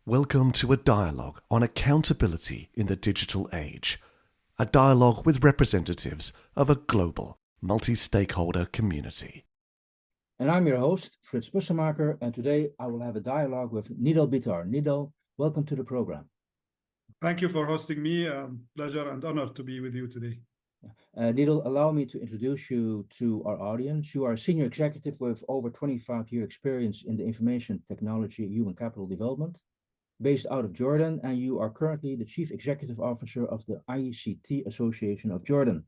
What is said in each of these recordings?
Welcome to a dialogue on accountability in the digital age. A dialogue with representatives of a global, multi-stakeholder community. And I'm your host, Frits Bussemaker, and today I will have a dialogue with Nidal Bitar. Nidal, welcome to the program. Thank you for hosting me. Pleasure and honor to be with you today. Nidal, allow me to introduce you to our audience. You are a senior executive with over 25-year experience in the information technology and human capital development, based out of Jordan, and you are currently the Chief Executive Officer of the ICT Association of Jordan.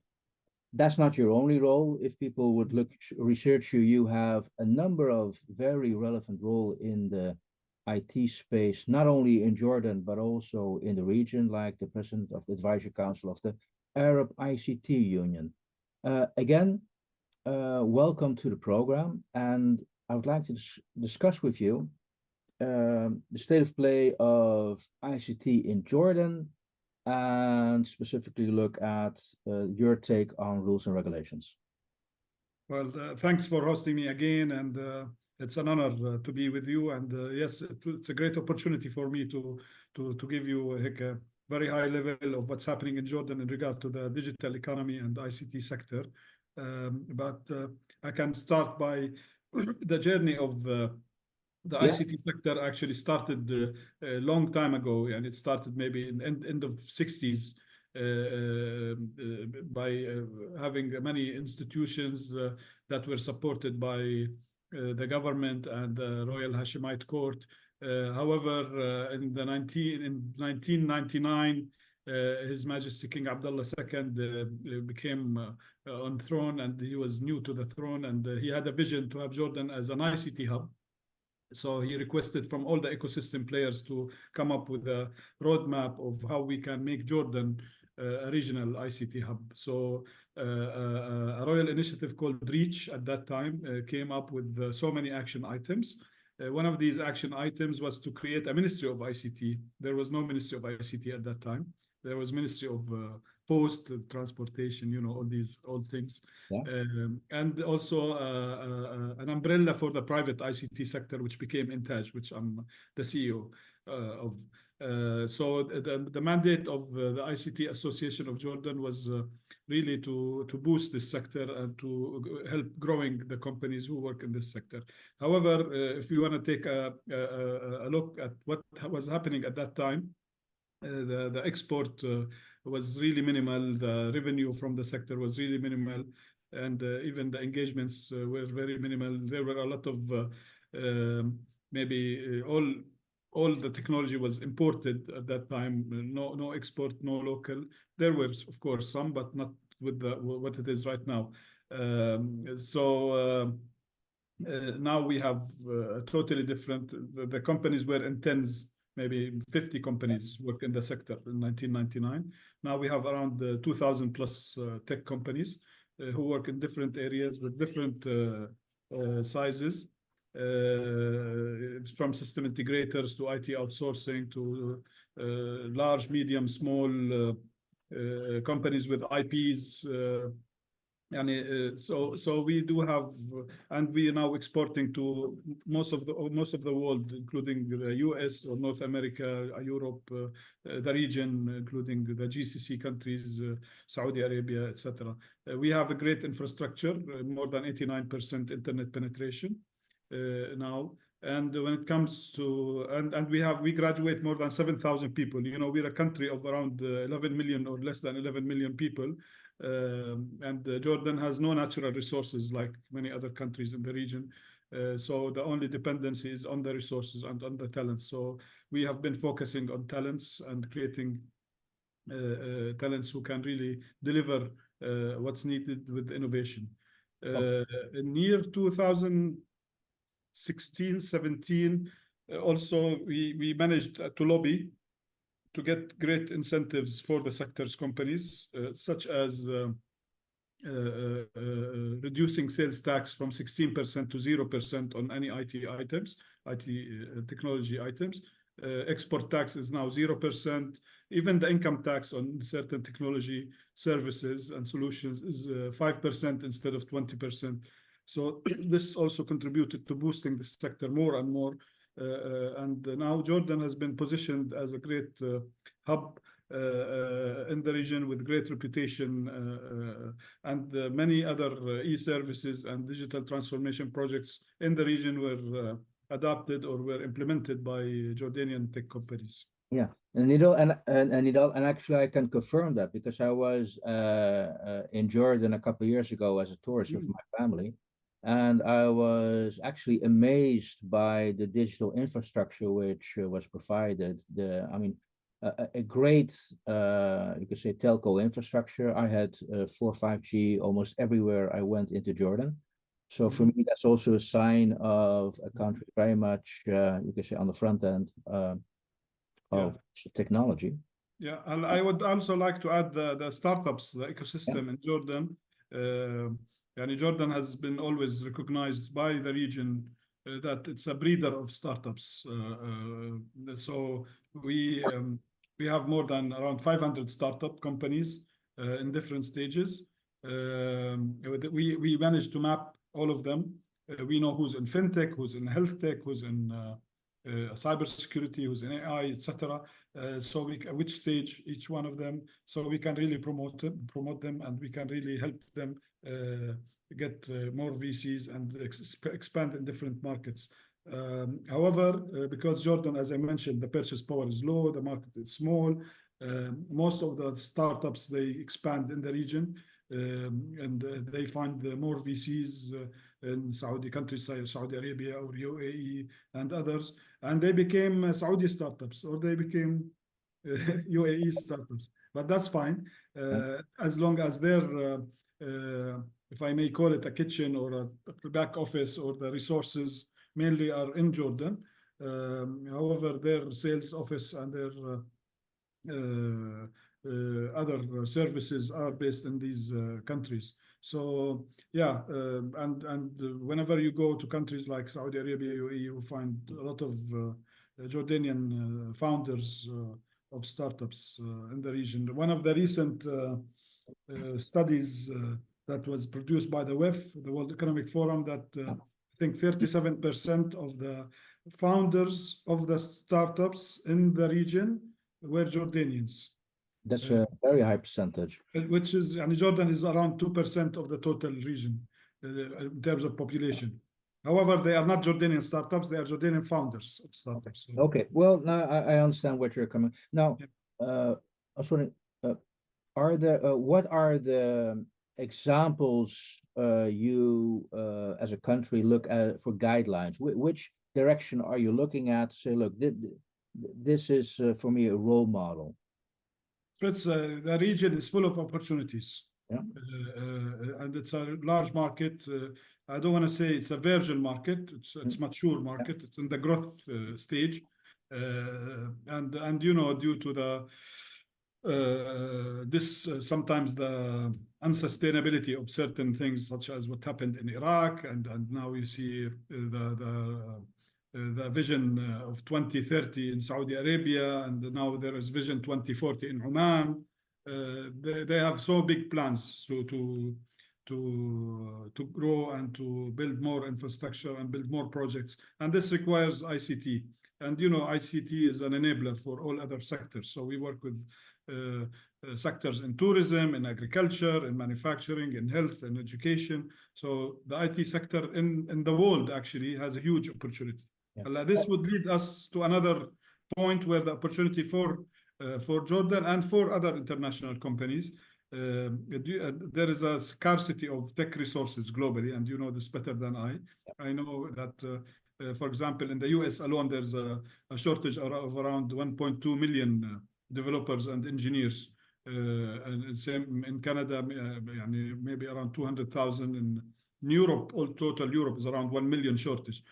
That's not your only role. If people would research you, you have a number of very relevant roles in the IT space, not only in Jordan, but also in the region, like the President of the Advisory Council of the Arab ICT Union. Again, welcome to the program, and I would like to discuss with you the state of play of ICT in Jordan, and specifically look at your take on rules and regulations. Well, thanks for hosting me again, and it's an honor to be with you. And yes, it's a great opportunity for me to give you a very high level of what's happening in Jordan in regard to the digital economy and ICT sector. But I can start by the journey of the ICT sector actually started a long time ago, and it started maybe in end of 60s by having many institutions that were supported by the government and the Royal Hashemite Court. However, in 1999, His Majesty King Abdullah II became on throne, and he was new to the throne, and he had a vision to have Jordan as an ICT hub. So he requested from all the ecosystem players to come up with a roadmap of how we can make Jordan a regional ICT hub. So a royal initiative called REACH at that time came up with so many action items. One of these action items was to create a Ministry of ICT. There was no Ministry of ICT at that time. There was Ministry of Post, Transportation, you know, all these old things. Yeah. And also an umbrella for the private ICT sector, which became Intaj, which I'm the CEO of. So the mandate of the ICT Association of Jordan was really to boost this sector and to help growing the companies who work in this sector. However, if you want to take a look at what was happening at that time, the export was really minimal. The revenue from the sector was really minimal, and even the engagements were very minimal. There were a lot of maybe all the technology was imported at that time. No export, no local. There were, of course, some, but not with what it is right now. Now we have totally different. The companies were in tens. Maybe 50 companies work in the sector in 1999. Now we have around 2,000 plus tech companies who work in different areas with different sizes, from system integrators to IT outsourcing to large, medium, small companies with IPs. So we do have, and we are now exporting to most of the world, including the US or North America, Europe, the region, including the GCC countries, Saudi Arabia, etc. We have a great infrastructure, more than 89% internet penetration now. And when it comes to, and we graduate more than 7,000 people. You know, we're a country of around 11 million or less than 11 million people. And Jordan has no natural resources like many other countries in the region. So the only dependency is on the resources and on the talents. So we have been focusing on talents and creating talents who can really deliver what's needed with innovation. In year 2016, 17, also we managed to lobby to get great incentives for the sector's companies, such as reducing sales tax from 16% to 0% on any IT items, IT technology items. Export tax is now 0%. Even the income tax on certain technology services and solutions is 5% instead of 20%. So this also contributed to boosting the sector more and more. And now Jordan has been positioned as a great hub in the region with great reputation, and many other e-services and digital transformation projects in the region were adopted or were implemented by Jordanian tech companies. Yeah, and Nidal, and Nidal, and actually I can confirm that because I was in Jordan a couple of years ago as a tourist with my family, and I was actually amazed by the digital infrastructure which was provided. I mean, a great you could say telco infrastructure. I had 4 5G almost everywhere I went into Jordan. So for me, that's also a sign of a country very much you could say on the front end of technology. Yeah, and I would also like to add the startups, the ecosystem in Jordan. Yani Jordan has been always recognized by the region that it's a breeder of startups. So we have more than around 500 startup companies in different stages. We managed to map all of them. We know who's in fintech, who's in health tech, who's in cybersecurity, who's in AI, etc. So which stage each one of them, so we can really promote them, and we can really help them get more VCs and expand in different markets. However, because Jordan, as I mentioned, the purchase power is low, the market is small. Most of the startups, they expand in the region, and they find more VCs in Saudi countries, Saudi Arabia or UAE and others, and they became Saudi startups, or they became UAE startups. But that's fine, as long as they're, if I may call it, a kitchen or a back office, or the resources mainly are in Jordan. However, their sales office and their other services are based in these countries. So yeah, and whenever you go to countries like Saudi Arabia, UAE, you find a lot of Jordanian founders of startups in the region. One of the recent studies that was produced by the WEF, the World Economic Forum, that I think 37% of the founders of the startups in the region were Jordanians. That's a very high percentage. Which is, and Jordan is around 2% of the total region in terms of population. However, they are not Jordanian startups, they are Jordanian founders of startups. Okay, well, now I understand what you're coming. Now, I was wondering, what are the examples you as a country look at for guidelines? Which direction are you looking at to say, look, this is for me a role model? Fritz, the region is full of opportunities. Yeah. And it's a large market. I don't want to say it's a virgin market. It's mature market. It's in the growth stage. And you know, due to the sometimes the unsustainability of certain things, such as what happened in Iraq, and now we see the vision of 2030 in Saudi Arabia, and now there is vision 2040 in Oman. They have so big plans to grow and to build more infrastructure and build more projects, and this requires ICT. And you know, ICT is an enabler for all other sectors. So we work with sectors in tourism, in agriculture, in manufacturing, in health, and education. So the IT sector in the world actually has a huge opportunity. Yeah. This would lead us to another point where the opportunity for Jordan and for other international companies, there is a scarcity of tech resources globally, and you know this better than I. I know that, for example, in the US alone, there's a shortage of around 1.2 million developers and engineers. And same in Canada, maybe around 200,000. In Europe, all total Europe is around 1 million shortage.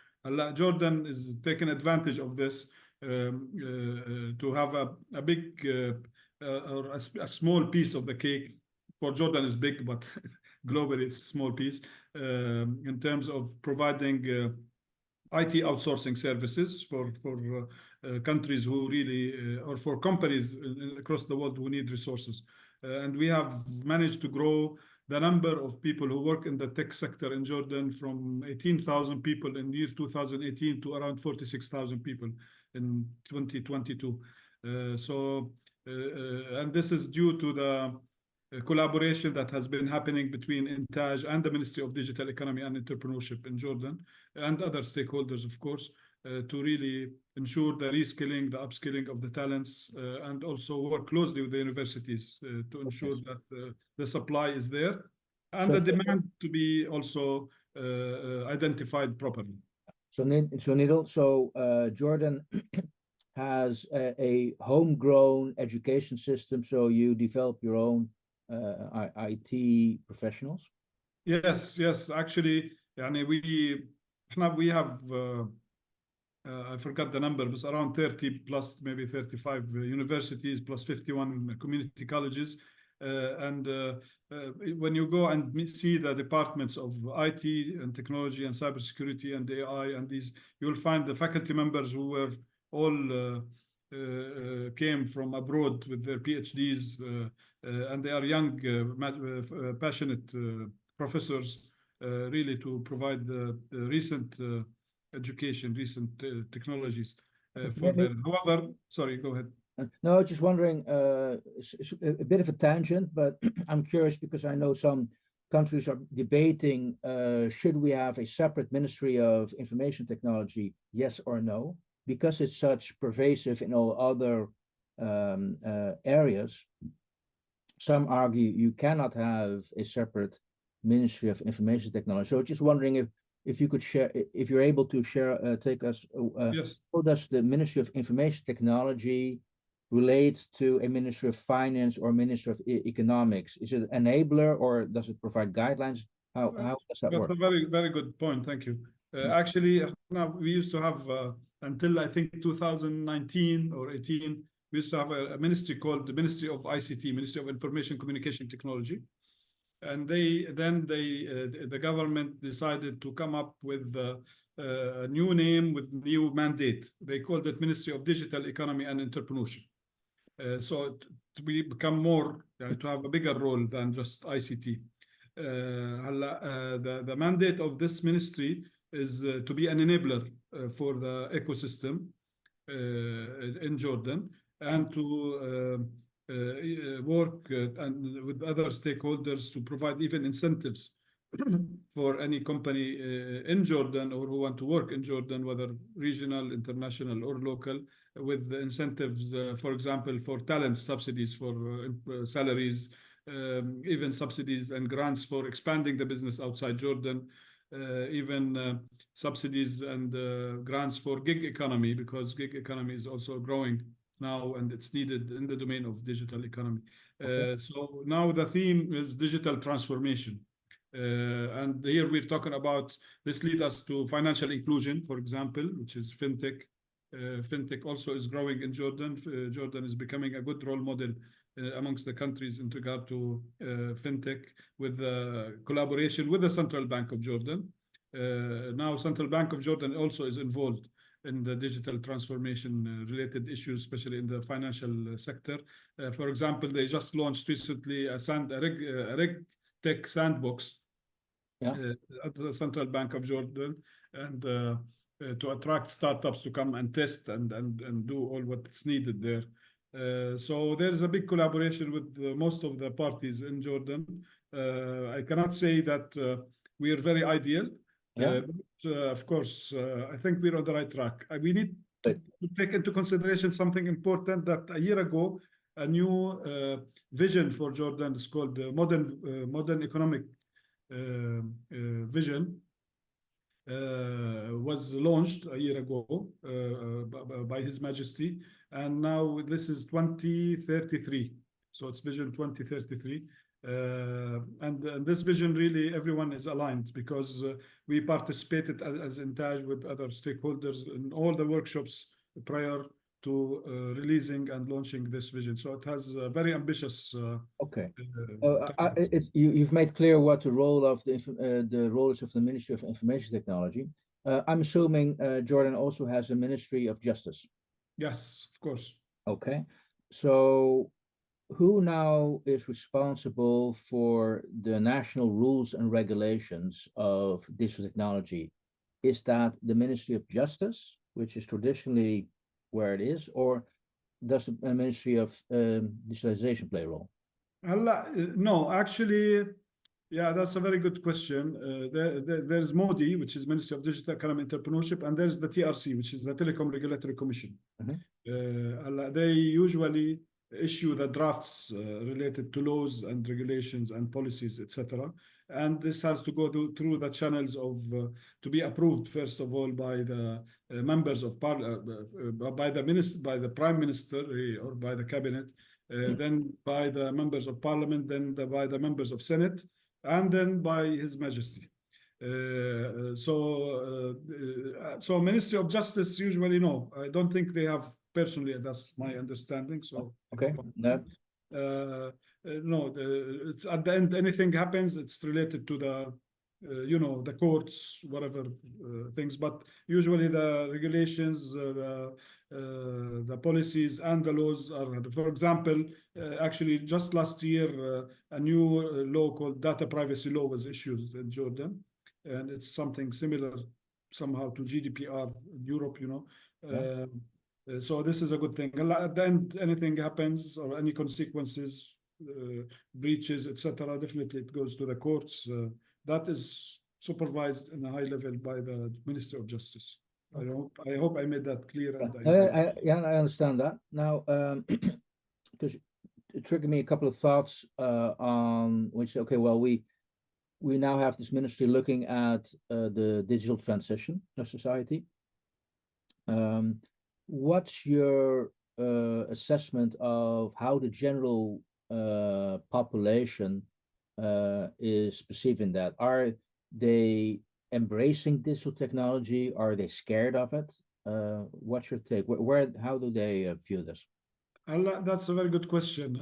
Jordan is taking advantage of this to have a big or a small piece of the cake. For Jordan is big, but globally it's a small piece in terms of providing IT outsourcing services for countries who really, or for companies across the world who need resources. And we have managed to grow the number of people who work in the tech sector in Jordan from 18,000 people in year 2018 to around 46,000 people in 2022. And this is due to the collaboration that has been happening between Intaj and the Ministry of Digital Economy and Entrepreneurship in Jordan and other stakeholders, of course, to really ensure the reskilling, the upskilling of the talents, and also work closely with the universities to ensure that the supply is there and the demand to be also identified properly. So Nidal, Jordan has a homegrown education system, so you develop your own IT professionals? Yes. Actually, we have I forgot the number, but around 30 plus, maybe 35 universities plus 51 community colleges. When you go and see the departments of IT and technology and cybersecurity and AI and these, you'll find the faculty members who were all came from abroad with their PhDs, and they are young, passionate professors, really to provide the recent education, recent technologies for them. However, sorry, go ahead. No, just wondering, a bit of a tangent, but I'm curious because I know some countries are debating, should we have a separate Ministry of Information Technology, yes or no? Because it's such pervasive in all other areas, some argue you cannot have a separate Ministry of Information Technology. So just wondering if you could share, if you're able to share, take us, yes. How does the Ministry of Information Technology relate to a Ministry of Finance or Ministry of Economics? Is it an enabler or does it provide guidelines? How does that work? That's a very, very good point. Thank you. Actually, now we used to have, until I think 2019 or 18, we used to have a ministry called the Ministry of ICT, Ministry of Information Communication Technology. And the government decided to come up with a new name with new mandate. They called it Ministry of Digital Economy and Entrepreneurship. So to become more, to have a bigger role than just ICT. The mandate of this ministry is to be an enabler for the ecosystem in Jordan and to work and with other stakeholders to provide even incentives for any company in Jordan or who want to work in Jordan, whether regional, international, or local, with incentives, for example, for talent subsidies for salaries, even subsidies and grants for expanding the business outside Jordan, even subsidies and grants for gig economy, because gig economy is also growing now and it's needed in the domain of digital economy. So now the theme is digital transformation. And here we're talking about, this leads us to financial inclusion, for example, which is fintech. Fintech also is growing in Jordan. Jordan is becoming a good role model amongst the countries in regard to fintech, with collaboration with the Central Bank of Jordan. Now Central Bank of Jordan also is involved in the digital transformation related issues, especially in the financial sector. For example, they just launched recently a reg tech sandbox at the Central Bank of Jordan, and to attract startups to come and test and do all what's needed there. So there is a big collaboration with most of the parties in Jordan. I cannot say that we are very ideal. But, of course, I think we're on the right track. We need to take into consideration something important, that a year ago, a new vision for Jordan is called the modern economic vision. Was launched a year ago by His Majesty, and now this is 2033. So it's Vision 2033. And this vision, really, everyone is aligned, because we participated as Intaj with other stakeholders in all the workshops prior to releasing and launching this vision. So it has a very ambitious. You've made clear what the role of the roles of the Ministry of Information Technology. I'm assuming Jordan also has a Ministry of Justice. Yes, of course. Okay, so who now is responsible for the national rules and regulations of digital technology? Is that the Ministry of Justice, which is traditionally where it is, or does the Ministry of Digitalization play a role? No, actually, yeah, that's a very good question. There's MODI, which is Ministry of Digital Economy Entrepreneurship, and there's the TRC, which is the Telecom Regulatory Commission. They usually issue the drafts related to laws and regulations and policies, etc. And this has to go through the channels of to be approved first of all by the members of by the Prime Minister or by the cabinet, then by the members of Parliament, then by the members of Senate, and then by His Majesty. So Ministry of Justice usually no. I don't think they have personally. That's my understanding. So okay, no. No, it's at the end anything happens, it's related to the the courts, whatever things. But usually the regulations, the policies and the laws are. For example, actually just last year, a new law called Data Privacy Law was issued in Jordan, and it's something similar somehow to GDPR in Europe. So this is a good thing. At the end, anything happens or any consequences, breaches, etc., definitely it goes to the courts. That is supervised in a high level by the Ministry of Justice. I hope I made that clear. And I understand that. Now, because it triggered me a couple of thoughts on which, okay, well, we now have this ministry looking at the digital transition of society. What's your assessment of how the general population is perceiving that? Are they embracing digital technology? Are they scared of it? What's your take? How do they view this? That's a very good question.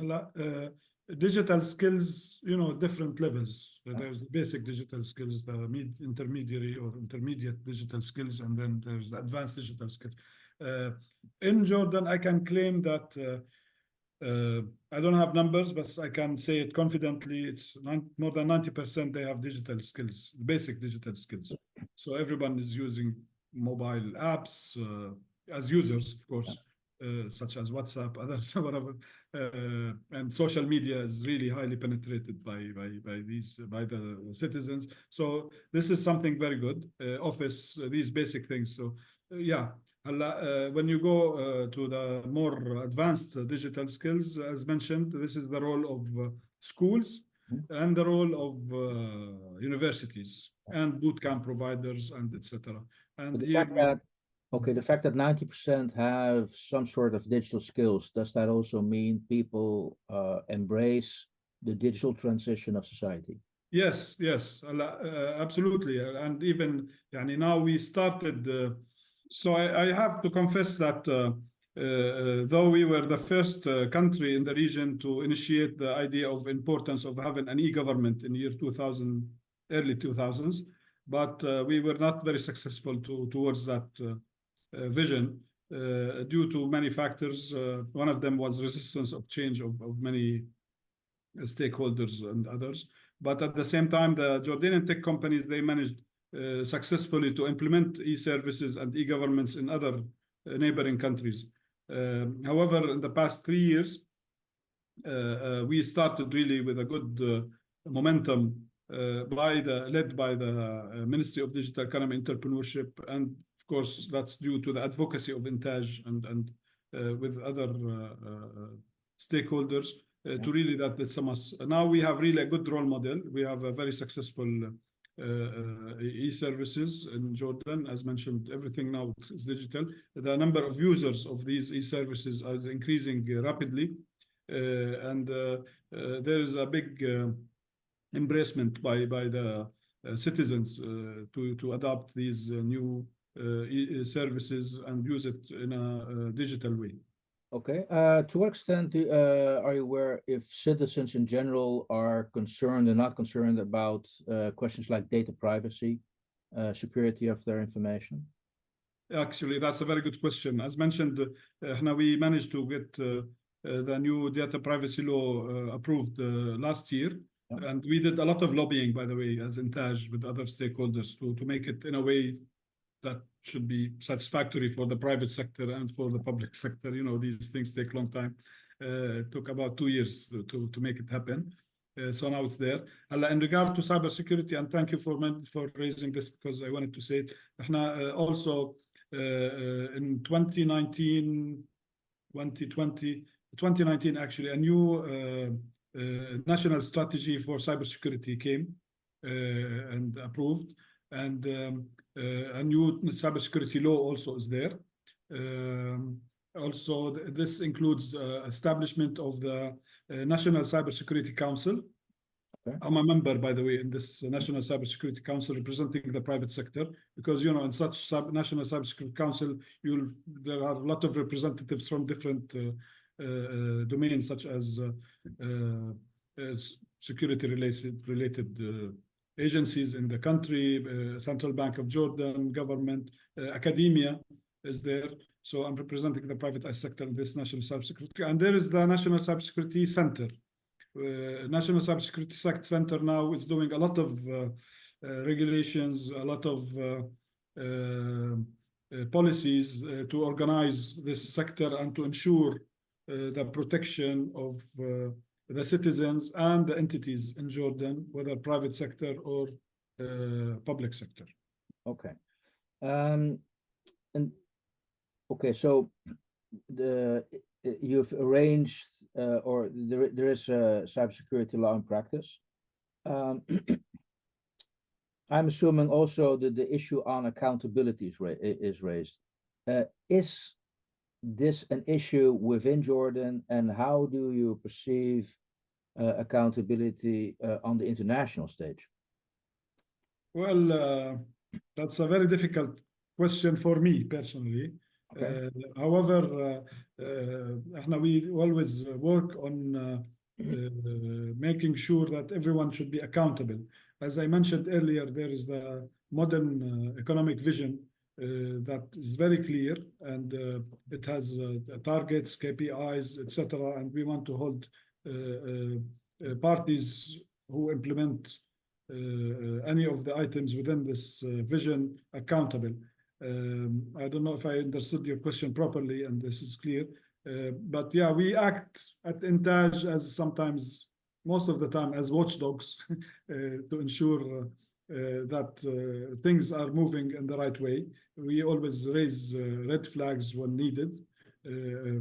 Digital skills, different levels. There's the basic digital skills, the intermediary or intermediate digital skills, and then there's the advanced digital skills. In Jordan, I can claim that I don't have numbers, but I can say it confidently. It's more than 90% they have digital skills, basic digital skills. So everyone is using mobile apps as users, of course, such as WhatsApp, others, whatever. And social media is really highly penetrated by the citizens. So this is something very good. Office, these basic things. So yeah. When you go to the more advanced digital skills, as mentioned, this is the role of schools and the role of universities and bootcamp providers and etc. And the here, fact that 90% have some sort of digital skills, does that also mean people embrace the digital transition of society? Yes, absolutely. And even now we started. So I have to confess that though we were the first country in the region to initiate the idea of importance of having an e-government in year 2000, early 2000s, but we were not very successful towards that vision due to many factors. One of them was resistance of change of many stakeholders and others. But at the same time, the Jordanian tech companies, they managed successfully to implement e-services and e-governments in other neighboring countries. However, in the past 3 years, we started really with a good momentum led by the Ministry of Digital Economy Entrepreneurship, and of course that's due to the advocacy of Intaj and with other stakeholders to really that it's a must. Now we have really a good role model. We have a very successful e-services in Jordan. As mentioned, everything now is digital. The number of users of these e-services is increasing rapidly, and there is a big embracement by the citizens to adopt these new services and use it in a digital way. Okay. To what extent are you aware if citizens in general are concerned or not concerned about questions like data privacy, security of their information? Actually, that's a very good question. As mentioned, now we managed to get the new data privacy law approved last year. Yeah. And we did a lot of lobbying, by the way, as Intaj with other stakeholders to make it in a way that should be satisfactory for the private sector and for the public sector. You know, these things take a long time. It took about 2 years to make it happen. So now it's there. In regard to cybersecurity, and thank you for raising this because I wanted to say it. Also in 2019, 2019, actually, a new national strategy for cybersecurity came and approved, and a new cybersecurity law also is there. Also, this includes establishment of the National Cybersecurity Council. Okay. I'm a member, by the way, in this National Cybersecurity Council representing the private sector, because, you know, in such National Cybersecurity Council, there are a lot of representatives from different domains, such as security related agencies in the country, Central Bank of Jordan, government, academia is there. So I'm representing the private sector in this National Cybersecurity. And there is the National Cybersecurity Center. National Cybersecurity Center now is doing a lot of regulations, a lot of policies to organize this sector and to ensure the protection of the citizens and the entities in Jordan, whether private sector or public sector. Okay. And okay, so you've arranged or there is a cybersecurity law in practice. I'm assuming also that the issue on accountability is raised. Is this an issue within Jordan, and how do you perceive accountability on the international stage? Well, that's a very difficult question for me personally. Okay. However, we always work on making sure that everyone should be accountable. As I mentioned earlier, there is the modern economic vision that is very clear, and it has targets, KPIs, etc. And we want to hold parties who implement any of the items within this vision accountable. I don't know if I understood your question properly, and this is clear. But yeah, we act at Intaj as sometimes, most of the time, as watchdogs to ensure that things are moving in the right way. We always raise red flags when needed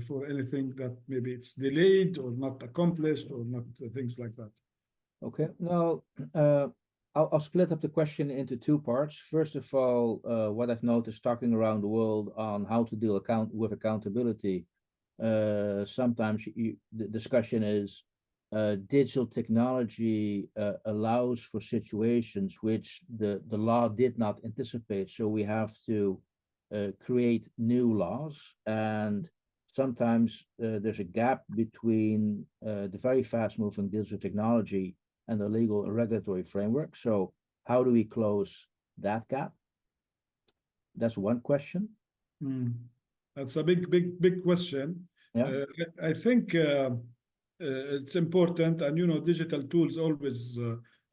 for anything that maybe it's delayed or not accomplished or not things like that. Okay. Now, I'll split up the question into two parts. First of all, what I've noticed talking around the world on how to deal with accountability. Sometimes the discussion is digital technology allows for situations which the law did not anticipate. So we have to create new laws, and sometimes there's a gap between the very fast-moving digital technology and the legal and regulatory framework. So how do we close that gap? That's one question. That's a big question. Yeah. I think it's important, and you know, digital tools always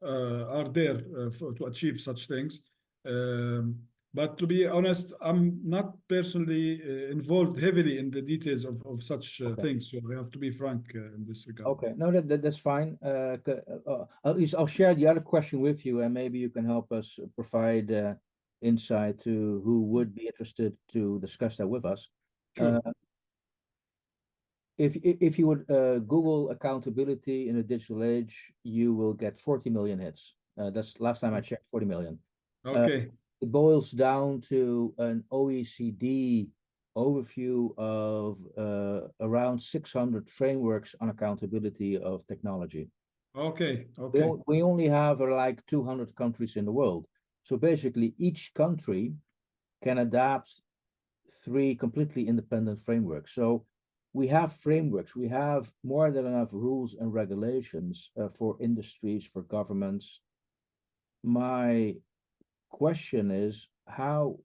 are there to achieve such things. But to be honest, I'm not personally involved heavily in the details of such things. So I have to be frank in this regard. Okay, no, that's fine. At least I'll share the other question with you, and maybe you can help us provide insight to who would be interested to discuss that with us. Sure. If you would Google accountability in a digital age, you will get 40 million hits. That's last time I checked, 40 million. Okay. It boils down to an OECD overview of around 600 frameworks on accountability of technology. Okay. We only have like 200 countries in the world. So basically, each country can adapt 3 completely independent frameworks. So we have frameworks, we have more than enough rules and regulations for industries, for governments. My question is, how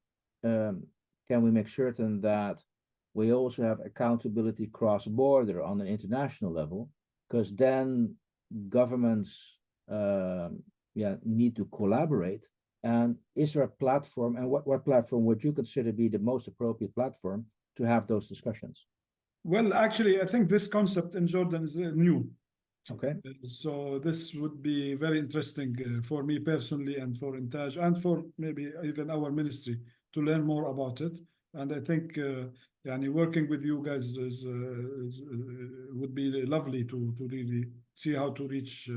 can we make certain that we also have accountability cross-border on an international level, because then governments need to collaborate. And is there a platform, and what platform would you consider be the most appropriate platform to have those discussions? Well, actually, I think this concept in Jordan is new. Okay. So this would be very interesting for me personally and for Intaj and for maybe even our ministry to learn more about it. And I think working with you guys would be lovely to really see how to reach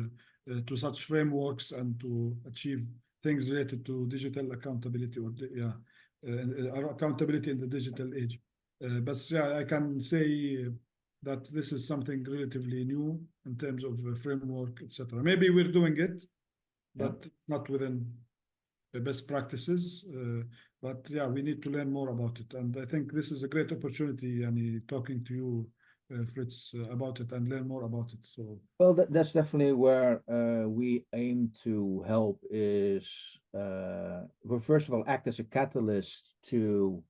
to such frameworks and to achieve things related to digital accountability or accountability in the digital age. But yeah, I can say that this is something relatively new in terms of framework, etc. Maybe we're doing it, but not within the best practices. But yeah, we need to learn more about it. And I think this is a great opportunity, talking to you, Fritz, about it and learn more about it. So, well, that's definitely where we aim to help is, well, first of all, act as a catalyst to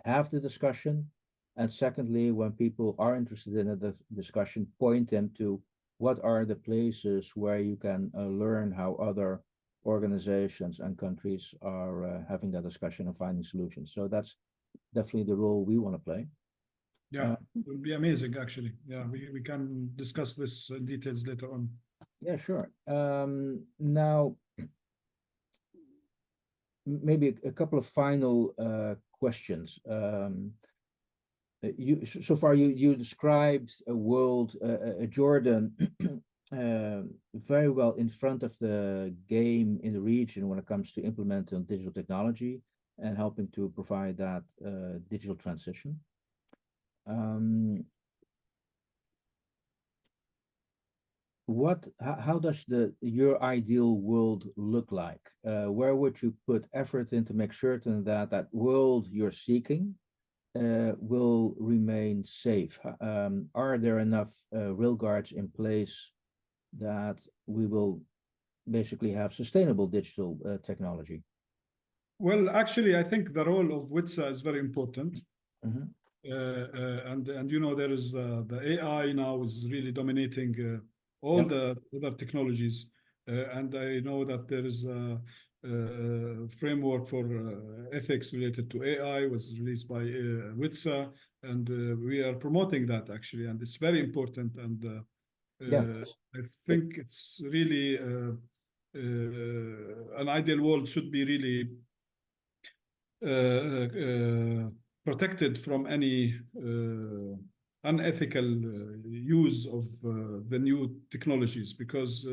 have the discussion. And secondly, when people are interested in the discussion, point them to what are the places where you can learn how other organizations and countries are having that discussion and finding solutions. So that's definitely the role we want to play. yeah, it would be amazing, actually. Yeah, we can discuss this in details later on. Yeah, sure. Now, maybe a couple of final questions. So far you described a world, a Jordan, very well in front of the game in the region when it comes to implementing digital technology and helping to provide that digital transition. How does your ideal world look like? Where would you put effort in to make certain that that world you're seeking will remain safe? Are there enough rail guards in place that we will basically have sustainable digital technology? Well, actually, I think the role of WITSA is very important. Mm-hmm. And there is the AI now is really dominating all the other technologies. And I know that there is a framework for ethics related to AI was released by WITSA, and we are promoting that actually, and it's very important. And I think it's really an ideal world should be really protected from any unethical use of the new technologies, because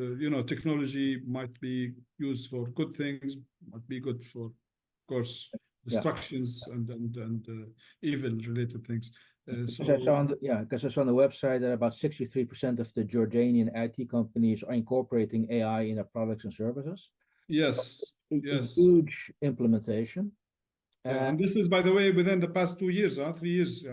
technology might be used for good things, might be good for, of course, destructions and evil related things. Because I saw on the website that about 63% of the Jordanian IT companies are incorporating AI in their products and services. Yes, so yes. Huge implementation. And this is, by the way, within the past 2 years, 3 years,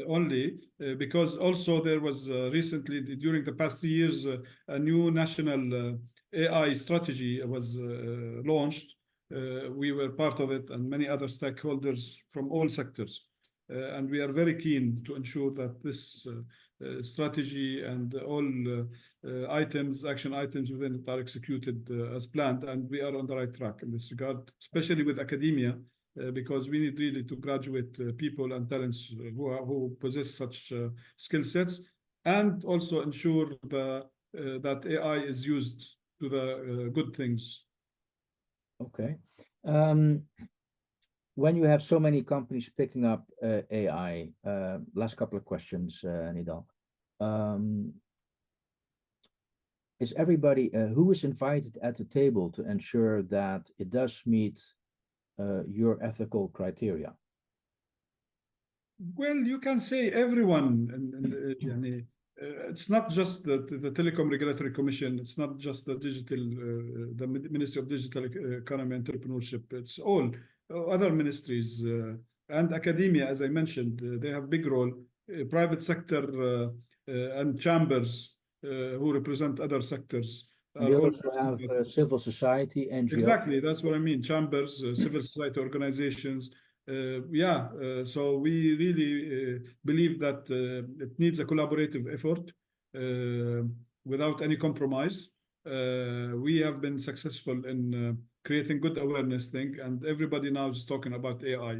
only, because also there was recently, during the past 3 years, a new national AI strategy was launched. We were part of it, and many other stakeholders from all sectors. And we are very keen to ensure that this strategy and all action items within it are executed as planned, and we are on the right track in this regard, especially with academia. Because we need really to graduate people and talents who possess such skill sets, and also ensure that AI is used to the good things. Okay. When you have so many companies picking up AI, last couple of questions, Nidal. Is everybody who is invited at the table to ensure that it does meet your ethical criteria? Well, you can say everyone, and it's not just the Telecom Regulatory Commission. It's not just the the Ministry of Digital Economy and Entrepreneurship. It's all other ministries and academia, as I mentioned. They have big role. Private sector and chambers who represent other sectors. We also have civil society, NGOs. Exactly, that's what I mean. Chambers, civil society organizations, So we really believe that it needs a collaborative effort without any compromise. We have been successful in creating good awareness thing, and everybody now is talking about AI,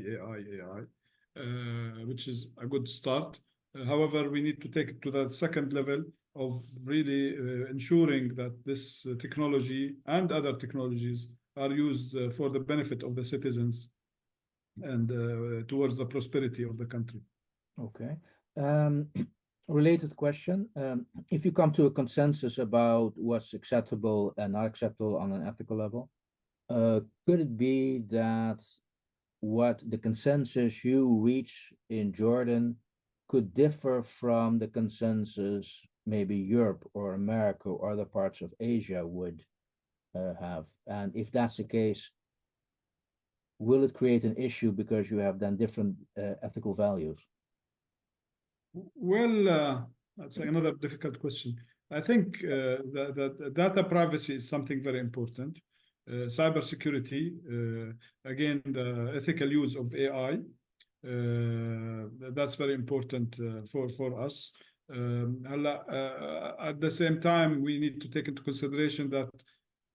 which is a good start. However, we need to take it to that second level of really ensuring that this technology and other technologies are used for the benefit of the citizens and towards the prosperity of the country. Okay. Related question. If you come to a consensus about what's acceptable and not acceptable on an ethical level, could it be that what the consensus you reach in Jordan could differ from the consensus maybe Europe or America or other parts of Asia would have? And if that's the case, will it create an issue because you have then different ethical values? Well, that's another difficult question. I think that data privacy is something very important. Cybersecurity, again, the ethical use of AI, that's very important for us. At the same time, we need to take into consideration that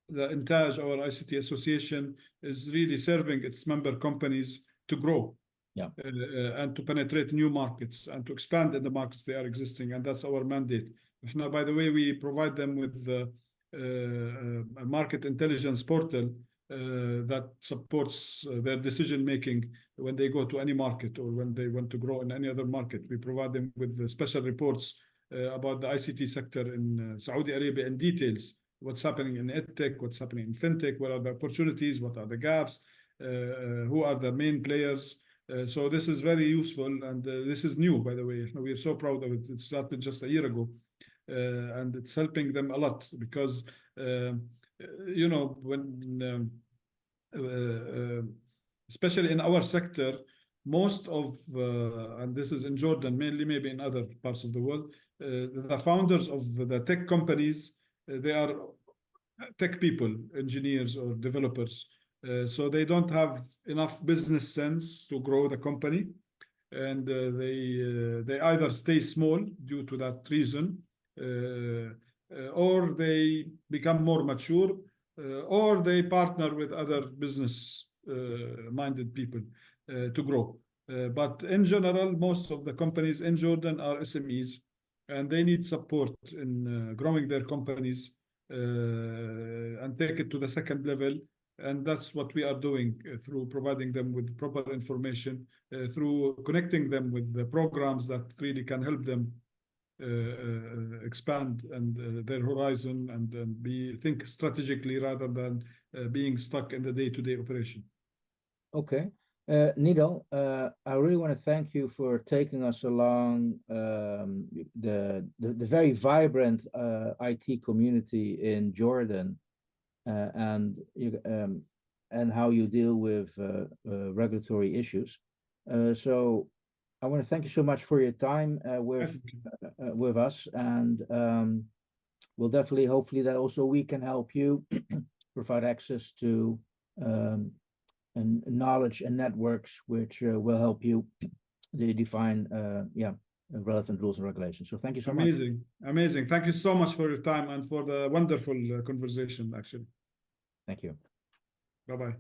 the INTAJ, our ICT association, is really serving its member companies to grow. And to penetrate new markets and to expand in the markets they are existing, and that's our mandate. Now, by the way, we provide them with a market intelligence portal that supports their decision making when they go to any market or when they want to grow in any other market. We provide them with special reports about the ICT sector in Saudi Arabia in details. What's happening in EdTech, what's happening in FinTech, what are the opportunities, what are the gaps, who are the main players. So this is very useful, and this is new, by the way. We are so proud of it. It started just a year ago, and it's helping them a lot because, you know, when, especially in our sector, most of, and this is in Jordan, mainly maybe in other parts of the world, the founders of the tech companies, they are tech people, engineers or developers. So they don't have enough business sense to grow the company, and they either stay small due to that reason, or they become more mature, or they partner with other business minded people to grow. But in general, most of the companies in Jordan are SMEs, and they need support in growing their companies and take it to the second level. And that's what we are doing through providing them with proper information, through connecting them with the programs that really can help them expand and their horizon and think strategically rather than being stuck in the day-to-day operation. Okay. Nidal, I really want to thank you for taking us along the very vibrant IT community in Jordan. And how you deal with regulatory issues. So I want to thank you so much for your time with us, and we'll definitely, hopefully, that also we can help you provide access to and knowledge and networks which will help you define relevant rules and regulations. So thank you so much. Amazing. Thank you so much for your time and for the wonderful conversation, actually. Thank you. Bye-bye.